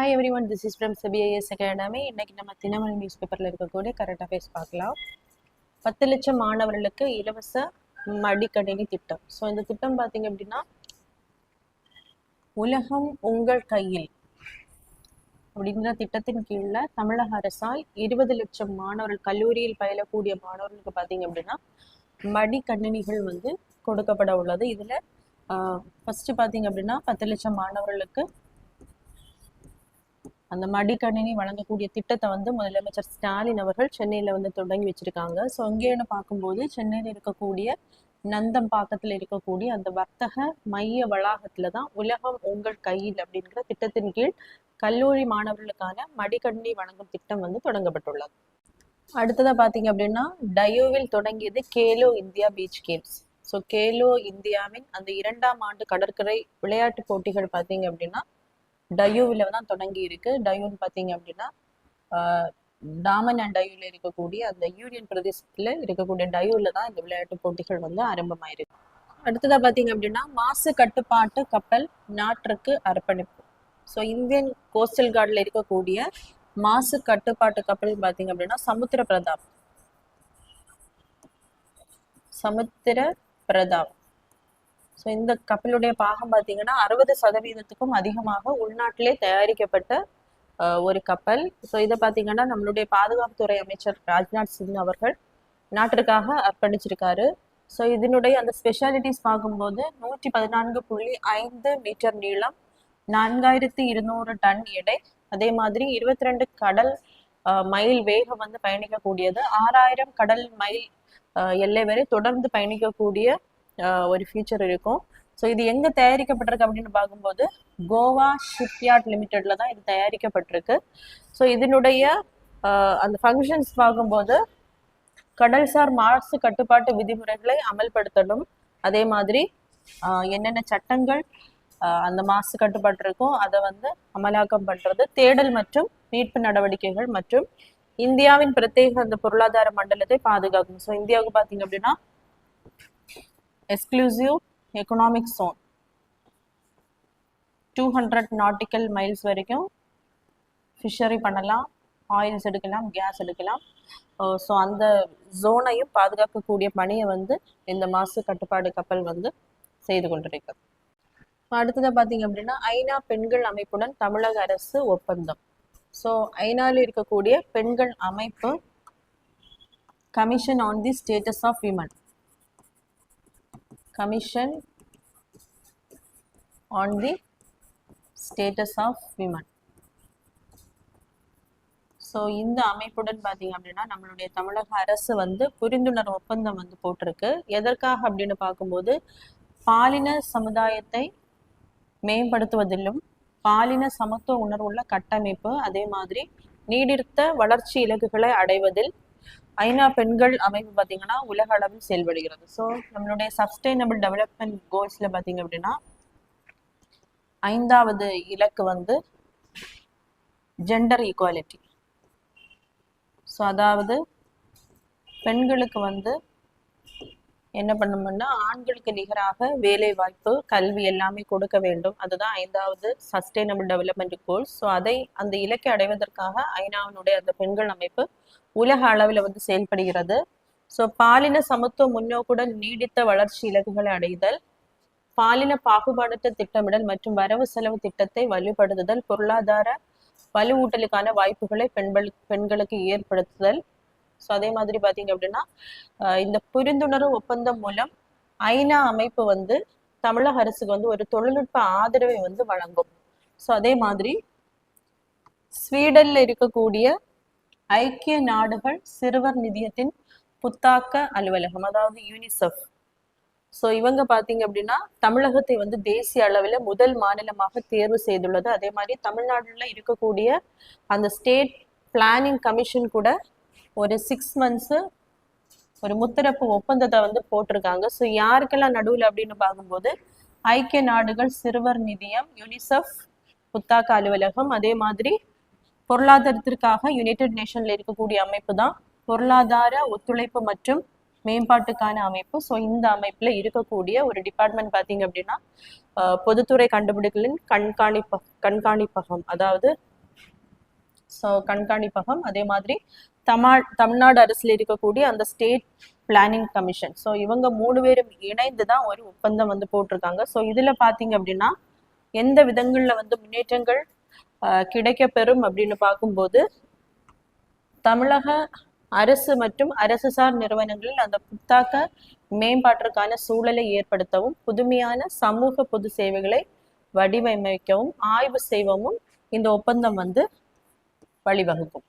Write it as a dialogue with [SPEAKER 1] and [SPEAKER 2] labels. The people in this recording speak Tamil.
[SPEAKER 1] Hi everyone, this is from CBIS Academy. இன்னைக்கு நம்ம தினமணி நியூஸ் பேப்பர்ல இருக்கக்கூடிய கரண்ட் அஃபேர்ஸ் பார்க்கலாம். 10 லட்சம் மாணவர்களுக்கு இலவச மடிக்கணினி திட்டம். ஸோ இந்த திட்டம் பார்த்தீங்க அப்படின்னா உலகம் உங்கள் கையில் அப்படிங்கிற திட்டத்தின் கீழே தமிழக அரசால் 20 லட்சம் மாணவர்கள் கல்லூரியில் பயிலக்கூடிய மாணவர்களுக்கு பார்த்தீங்க அப்படின்னா மடிக்கணினிகள் வந்து கொடுக்கப்பட உள்ளது. இதில் ஃபர்ஸ்ட் பார்த்தீங்க அப்படின்னா 10 லட்சம் மாணவர்களுக்கு அந்த மடிக்கணினி வழங்கக்கூடிய திட்டத்தை வந்து முதலமைச்சர் ஸ்டாலின் அவர்கள் சென்னையில் வந்து தொடங்கி வச்சிருக்காங்க. ஸோ அங்கேன்னு பார்க்கும்போது சென்னையில் இருக்கக்கூடிய நந்தம்பாக்கத்தில் இருக்கக்கூடிய அந்த வர்த்தக மைய வளாகத்துல தான் உலகம் உங்கள் கையில் அப்படிங்கிற திட்டத்தின் கீழ் கல்லூரி மாணவர்களுக்கான மடிக்கணினி வழங்கும் திட்டம் வந்து தொடங்கப்பட்டுள்ளது. அடுத்ததாக பார்த்தீங்க அப்படின்னா டயோவில் தொடங்கியது Khelo India beach games. So Khelo இந்தியாவின் அந்த 2ஆம் ஆண்டு கடற்கரை விளையாட்டு போட்டிகள் பார்த்தீங்க அப்படின்னா டயூவில் தான் தொடங்கி இருக்கு. டயூன்னு பார்த்தீங்க அப்படின்னா டாமன் அண்ட் டயூவில் இருக்கக்கூடிய அந்த யூனியன் பிரதேசத்தில் இருக்கக்கூடிய டயூவில் தான் இந்த விளையாட்டு போட்டிகள் வந்து ஆரம்பமாயிருக்கு. அடுத்ததாக பார்த்தீங்க அப்படின்னா மாசு கட்டுப்பாட்டு கப்பல் நாட்டிற்கு அர்ப்பணிப்பு. ஸோ இந்தியன் கோஸ்டல் கார்டில் இருக்கக்கூடிய மாசு கட்டுப்பாட்டு கப்பல் பார்த்தீங்க அப்படின்னா சமுத்திர பிரதாப். ஸோ இந்த கப்பலுடைய பாகம் பார்த்தீங்கன்னா 60% அதிகமாக உள்நாட்டிலே தயாரிக்கப்பட்ட ஒரு கப்பல். ஸோ இதை பார்த்தீங்கன்னா நம்மளுடைய பாதுகாப்புத்துறை அமைச்சர் ராஜ்நாத் சிங் அவர்கள் நாட்டிற்காக அர்ப்பணிச்சிருக்காரு. ஸோ இதனுடைய அந்த ஸ்பெஷாலிட்டிஸ் பார்க்கும்போது 114.5 மீட்டர் நீளம், 4200 டன் எடை, அதே மாதிரி 22 கடல் மைல் வேகம் வந்து பயணிக்கக்கூடியது, 6000 கடல் மைல் எல்லை வரை தொடர்ந்து பயணிக்கக்கூடிய ஒரு ஃபீச்சர் இருக்கும். ஸோ இது எங்கே தயாரிக்கப்பட்டிருக்கு அப்படின்னு பார்க்கும்போது கோவா ஷிப்யார்ட் லிமிடெட்ல தான் இது தயாரிக்கப்பட்டிருக்கு. ஸோ இதனுடைய அந்த ஃபங்க்ஷன்ஸ் பார்க்கும்போது கடல்சார் மாசு கட்டுப்பாட்டு விதிமுறைகளை அமல்படுத்தணும், அதே மாதிரி என்னென்ன சட்டங்கள் அந்த மாசு கட்டுப்பாட்டு இருக்கும் அதை வந்து அமலாக்கம் பண்றது, தேடல் மற்றும் மீட்பு நடவடிக்கைகள் மற்றும் இந்தியாவின் பிரத்யேக அந்த பொருளாதார மண்டலத்தை பாதுகாக்கும். ஸோ இந்தியாவுக்கு பார்த்தீங்க அப்படின்னா exclusive economic zone 200 nautical miles வரைக்கும் ஃபிஷரி பண்ணலாம், ஆயில்ஸ் எடுக்கலாம், கேஸ் எடுக்கலாம். ஸோ அந்த ஜோனையும் பாதுகாக்கக்கூடிய பணியை வந்து இந்த மாசு கட்டுப்பாடு கப்பல் வந்து செய்து கொண்டிருக்கு. அடுத்ததாக பார்த்தீங்க அப்படின்னா ஐநா பெண்கள் அமைப்புடன் தமிழக அரசு ஒப்பந்தம். ஸோ ஐநாவில் இருக்கக்கூடிய பெண்கள் அமைப்பு commission on the status of women, commission on the status of women. So இந்த அமைப்புடன் பார்த்தீங்க அப்படின்னா நம்மளுடைய தமிழக அரசு வந்து புரிந்துணர்வு ஒப்பந்தம் வந்து போட்டிருக்கு. எதற்காக அப்படின்னு பார்க்கும்போது பாலின சமுதாயத்தை மேம்படுத்துவதிலும் பாலின சமத்துவ உணர்வுள்ள கட்டமைப்பு, அதே மாதிரி நீடித்த வளர்ச்சி இலக்குகளை அடைவதில் ஐநா பெண்கள் அமைப்பு பார்த்தீங்கன்னா உலக அளவில் செயல்படுகிறது. ஸோ நம்மளுடைய சஸ்டைனபிள் டெவலப்மெண்ட் கோல்ஸ்ல பார்த்தீங்க அப்படின்னா 5வது இலக்கு வந்து ஜெண்டர் ஈக்குவாலிட்டி. ஸோ அதாவது பெண்களுக்கு வந்து என்ன பண்ணணும்னா ஆண்களுக்கு நிகராக வேலை வாய்ப்பு, கல்வி எல்லாமே கொடுக்க வேண்டும். அதுதான் 5வது சஸ்டைனபிள் டெவலப்மெண்ட் கோல்ஸ். ஸோ அந்த இலக்கை அடைவதற்காக ஐநாவினுடைய அந்த பெண்கள் அமைப்பு உலக அளவில் வந்து செயல்படுகிறது. ஸோ பாலின சமத்துவ முன்னோக்குடன் நீடித்த வளர்ச்சி இலக்குகளை அடைதல், பாலின பாகுபாடற்ற திட்டமிடல் மற்றும் வரவு செலவு திட்டத்தை வலுப்படுத்துதல், பொருளாதார வலுவூட்டலுக்கான வாய்ப்புகளை பெண்களுக்கு ஏற்படுத்துதல். ஸோ அதே மாதிரி பார்த்தீங்க அப்படின்னா இந்த புரிந்துணர்வு ஒப்பந்தம் மூலம் ஐநா அமைப்பு வந்து தமிழக அரசுக்கு வந்து ஒரு தொழில்நுட்ப ஆதரவை வந்து வழங்கும். ஸோ அதே மாதிரி ஸ்வீடன்ல இருக்கக்கூடிய ஐக்கிய நாடுகள் சிறுவர் நிதியத்தின் புத்தாக்க அலுவலகம், அதாவது யூனிசெஃப். ஸோ இவங்க பார்த்தீங்க அப்படின்னா தமிழகத்தை வந்து தேசிய அளவில் முதல் மாநிலமாக தேர்வு செய்துள்ளது. அதே மாதிரி தமிழ்நாடுல இருக்கக்கூடிய அந்த ஸ்டேட் பிளானிங் கமிஷன் கூட ஒரு 6 months ஒரு முத்தரப்பு ஒப்பந்தத்தை வந்து போட்டிருக்காங்க. ஸோ யாருக்கெல்லாம் நடுவில் அப்படின்னு பார்க்கும்போது ஐக்கிய நாடுகள் சிறுவர் நிதியம், யூனிசெஃப் புத்தாக்க அலுவலகம், அதே மாதிரி பொருளாதாரத்திற்காக யுனைடெட் நேஷன்ல இருக்கக்கூடிய அமைப்பு தான் பொருளாதார ஒத்துழைப்பு மற்றும் மேம்பாட்டுக்கான அமைப்பு. ஸோ இந்த அமைப்புல இருக்கக்கூடிய ஒரு டிபார்ட்மெண்ட் பார்த்தீங்க அப்படின்னா பொதுத்துறை கண்டுபிடிப்புகளின் கண்காணிப்பகம், அதாவது ஸோ கண்காணிப்பகம், அதே மாதிரி தமிழ்நாடு அரசில் இருக்கக்கூடிய அந்த ஸ்டேட் பிளானிங் கமிஷன். ஸோ இவங்க 3 பேரும் இணைந்து தான் ஒரு ஒப்பந்தம் வந்து போட்டிருக்காங்க. ஸோ இதில் பார்த்தீங்க அப்படின்னா எந்த விதங்களில் வந்து முன்னேற்றங்கள் கிடைக்க பெறும் அப்படின்னு பார்க்கும்போது, தமிழக அரசு மற்றும் அரசு சார் நிறுவனங்களில் அந்த புத்தாக்க மேம்பாட்டிற்கான சூழலை ஏற்படுத்தவும், புதுமையான சமூக பொது சேவைகளை வடிவமைக்கவும், ஆய்வு செய்யவும் இந்த ஒப்பந்தம் வந்து வழிவகுக்கும்.